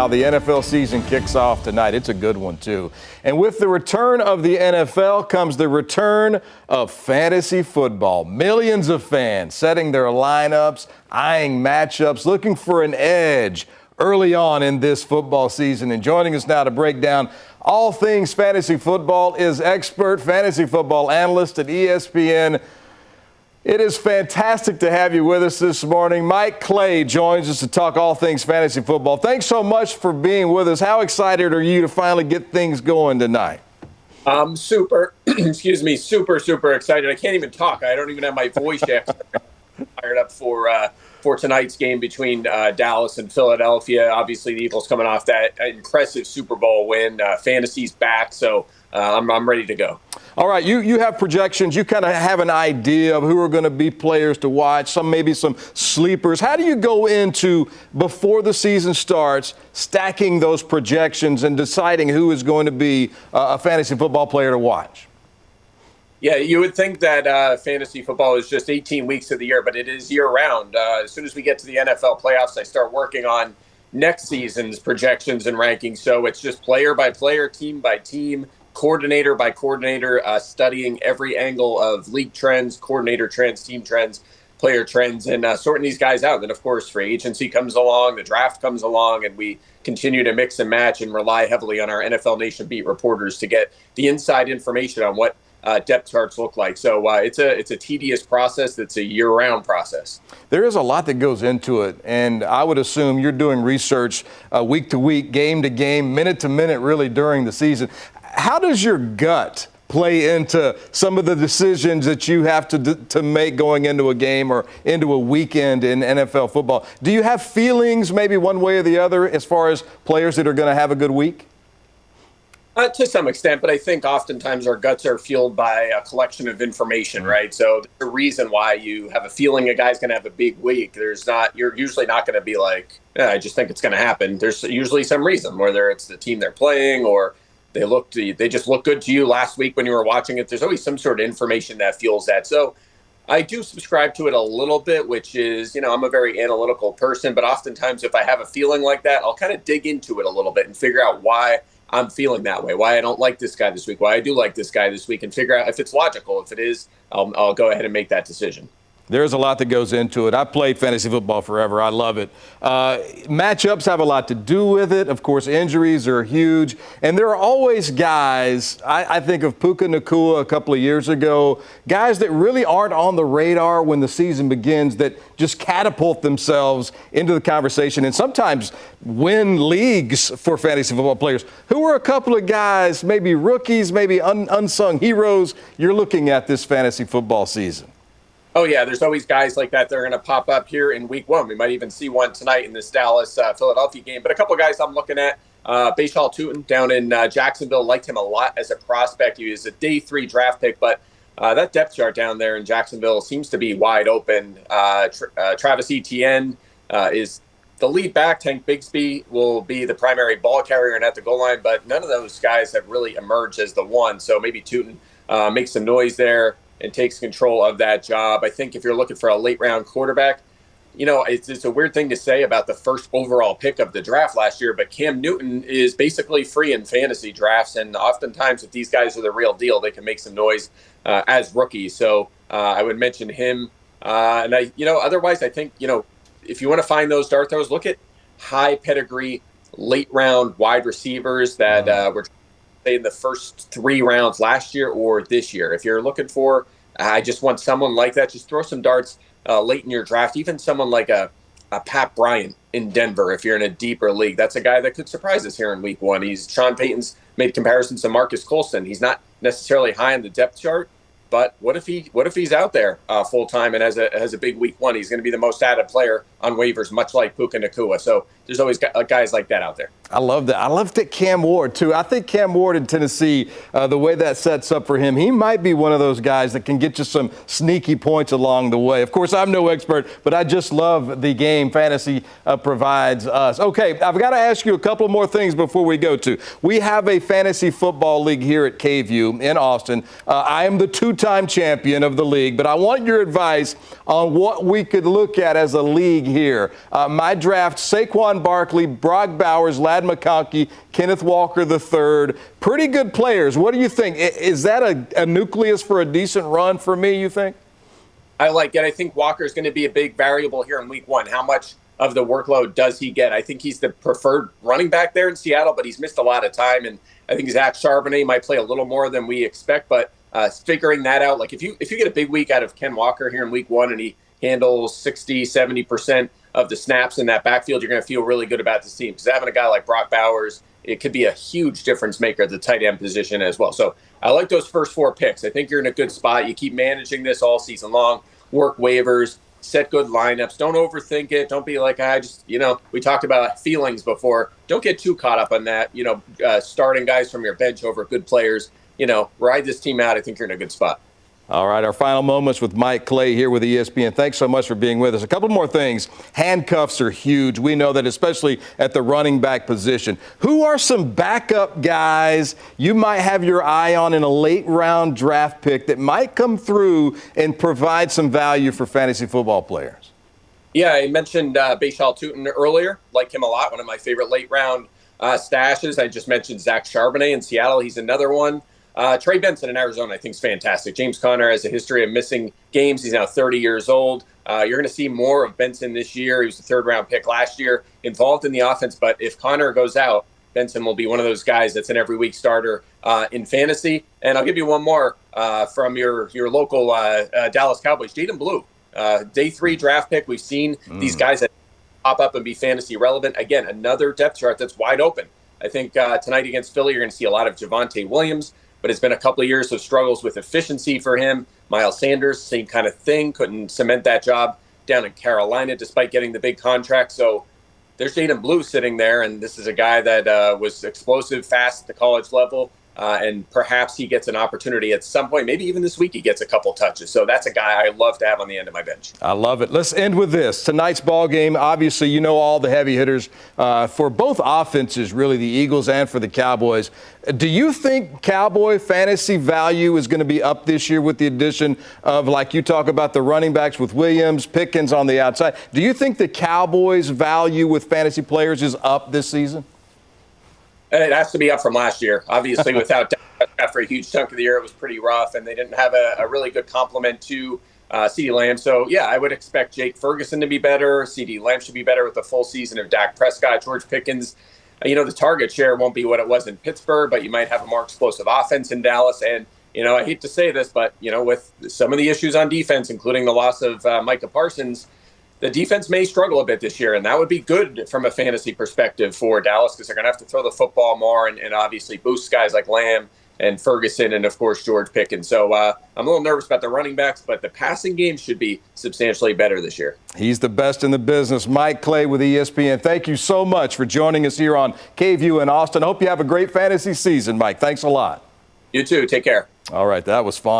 The NFL season kicks off tonight. It's a good one, too. And with the return of the NFL comes the return of fantasy football. Millions of fans setting their lineups, eyeing matchups, looking for an edge early on in this football season. And joining us now to break down all things fantasy football is expert fantasy football analyst at ESPN. It is fantastic to have you with us this morning. Mike Clay joins us to talk all things fantasy football. Thanks so much for being with us. How excited are you to finally get things going tonight? I'm super excited. I can't even talk. I don't even have my voice yet. Fired up for tonight's game between Dallas and Philadelphia. Obviously, the Eagles coming off that impressive Super Bowl win. Fantasy's back, so I'm ready to go. All right, you have projections. You kind of have an idea of who are going to be players to watch, maybe some sleepers. How do you go into, before the season starts, stacking those projections and deciding who is going to be a fantasy football player to watch? Yeah, you would think that fantasy football is just 18 weeks of the year, but it is year-round. As soon as we get to the NFL playoffs, I start working on next season's projections and rankings. So it's just player by player, team by team, coordinator by coordinator, studying every angle of league trends, coordinator trends, team trends, player trends, and sorting these guys out. And then, of course, free agency comes along, the draft comes along, and we continue to mix and match and rely heavily on our NFL Nation beat reporters to get the inside information on what depth charts look like. So it's a tedious process. It's a year-round process. There is a lot that goes into it, and I would assume you're doing research week to week, game to game, minute to minute, really, during the season. How does your gut play into some of the decisions that you have to make going into a game or into a weekend in NFL football? Do you have feelings maybe one way or the other as far as players that are going to have a good week? To some extent, but I think oftentimes our guts are fueled by a collection of information, right? So the reason why you have a feeling a guy's going to have a big week, you're usually not going to be like, I just think it's going to happen. There's usually some reason, whether it's the team they're playing or they just look good to you last week when you were watching it. There's always some sort of information that fuels that. So I do subscribe to it a little bit, which is, I'm a very analytical person, but oftentimes if I have a feeling like that, I'll kind of dig into it a little bit and figure out why I'm feeling that way, why I don't like this guy this week, why I do like this guy this week, and figure out if it's logical. If it is, I'll go ahead and make that decision. There's a lot that goes into it. I've played fantasy football forever. I love it. Matchups have a lot to do with it. Of course, injuries are huge. And there are always guys, I think of Puka Nacua a couple of years ago, guys that really aren't on the radar when the season begins that just catapult themselves into the conversation and sometimes win leagues for fantasy football players. Who are a couple of guys, maybe rookies, maybe unsung heroes you're looking at this fantasy football season? Oh, yeah, there's always guys like that. They're going to pop up here in week one. We might even see one tonight in this Dallas-Philadelphia game. But a couple of guys I'm looking at, Bashal Tutin down in Jacksonville, liked him a lot as a prospect. He was a day 3 draft pick, but that depth chart down there in Jacksonville seems to be wide open. Travis Etienne is the lead back. Tank Bigsby will be the primary ball carrier and at the goal line, but none of those guys have really emerged as the one. So maybe Tutin makes some noise there and takes control of that job. I think if you're looking for a late-round quarterback, it's a weird thing to say about the first overall pick of the draft last year, but Cam Newton is basically free in fantasy drafts, and oftentimes if these guys are the real deal, they can make some noise as rookies. So I would mention him. Otherwise, I think, if you want to find those dart throws, look at high pedigree, late-round wide receivers that were in the first 3 rounds last year or this year. If you're looking for, I just want someone like that, just throw some darts late in your draft. Even someone like a Pat Bryant in Denver, if you're in a deeper league. That's a guy that could surprise us here in week one. Sean Payton's made comparisons to Marcus Colston. He's not necessarily high on the depth chart, but what if he's out there full time and has a big week one? He's going to be the most added player on waivers, much like Puka Nacua. So there's always guys like that out there. I love that. I love that Cam Ward, too. I think Cam Ward in Tennessee, the way that sets up for him, he might be one of those guys that can get you some sneaky points along the way. Of course, I'm no expert, but I just love the game fantasy provides us. Okay, I've got to ask you a couple more things before we go to. We have a fantasy football league here at KVUE in Austin. I am the 2-time champion of the league, but I want your advice on what we could look at as a league here. My draft, Saquon Barkley, Brock Bowers, Ladd McConkey, Kenneth Walker III. Pretty good players. What do you think? Is that a nucleus for a decent run for me, you think? I like it. I think Walker is going to be a big variable here in week one. How much of the workload does he get? I think he's the preferred running back there in Seattle, but he's missed a lot of time. And I think Zach Charbonnet might play a little more than we expect. But figuring that out, like if you get a big week out of Ken Walker here in week one and he handles 60, 70% of the snaps in that backfield, you're going to feel really good about this team. Because having a guy like Brock Bowers, it could be a huge difference maker at the tight end position as well. So I like those first 4 picks. I think you're in a good spot. You keep managing this all season long. Work waivers, set good lineups. Don't overthink it. Don't be like, we talked about feelings before. Don't get too caught up on that, starting guys from your bench over good players. Ride this team out. I think you're in a good spot. All right, our final moments with Mike Clay here with ESPN. Thanks so much for being with us. A couple more things. Handcuffs are huge. We know that, especially at the running back position. Who are some backup guys you might have your eye on in a late round draft pick that might come through and provide some value for fantasy football players? Yeah, I mentioned Bashal Tutin earlier. Like him a lot. One of my favorite late round stashes. I just mentioned Zach Charbonnet in Seattle. He's another one. Trey Benson in Arizona, I think, is fantastic. James Conner has a history of missing games. He's now 30 years old. You're going to see more of Benson this year. He was a third-round pick last year, involved in the offense. But if Conner goes out, Benson will be one of those guys that's an every-week starter in fantasy. And I'll give you one more from your local Dallas Cowboys, Jaden Blue. Day 3 draft pick. We've seen these guys that pop up and be fantasy relevant. Again, another depth chart that's wide open. I think tonight against Philly, you're going to see a lot of Javonte Williams. But it's been a couple of years of struggles with efficiency for him. Miles Sanders, same kind of thing. Couldn't cement that job down in Carolina despite getting the big contract. So there's Jaden Blue sitting there, and this is a guy that was explosive, fast at the college level, and perhaps he gets an opportunity at some point. Maybe even this week he gets a couple touches. So that's a guy I love to have on the end of my bench. I love it. Let's end with this. Tonight's ball game, obviously, all the heavy hitters for both offenses, really, the Eagles and for the Cowboys. Do you think Cowboy fantasy value is going to be up this year with the addition of, like you talk about, the running backs with Williams, Pickens on the outside? Do you think the Cowboys' value with fantasy players is up this season? It has to be up from last year. Obviously, without after a huge chunk of the year, it was pretty rough, and they didn't have a really good complement to CeeDee Lamb. So, yeah, I would expect Jake Ferguson to be better. CeeDee Lamb should be better with the full season of Dak Prescott. George Pickens, the target share won't be what it was in Pittsburgh, but you might have a more explosive offense in Dallas. And, I hate to say this, but, with some of the issues on defense, including the loss of Micah Parsons, the defense may struggle a bit this year, and that would be good from a fantasy perspective for Dallas because they're going to have to throw the football more and obviously boost guys like Lamb and Ferguson and, of course, George Pickens. So I'm a little nervous about the running backs, but the passing game should be substantially better this year. He's the best in the business. Mike Clay with ESPN. Thank you so much for joining us here on KVUE in Austin. Hope you have a great fantasy season, Mike. Thanks a lot. You too. Take care. All right. That was fun.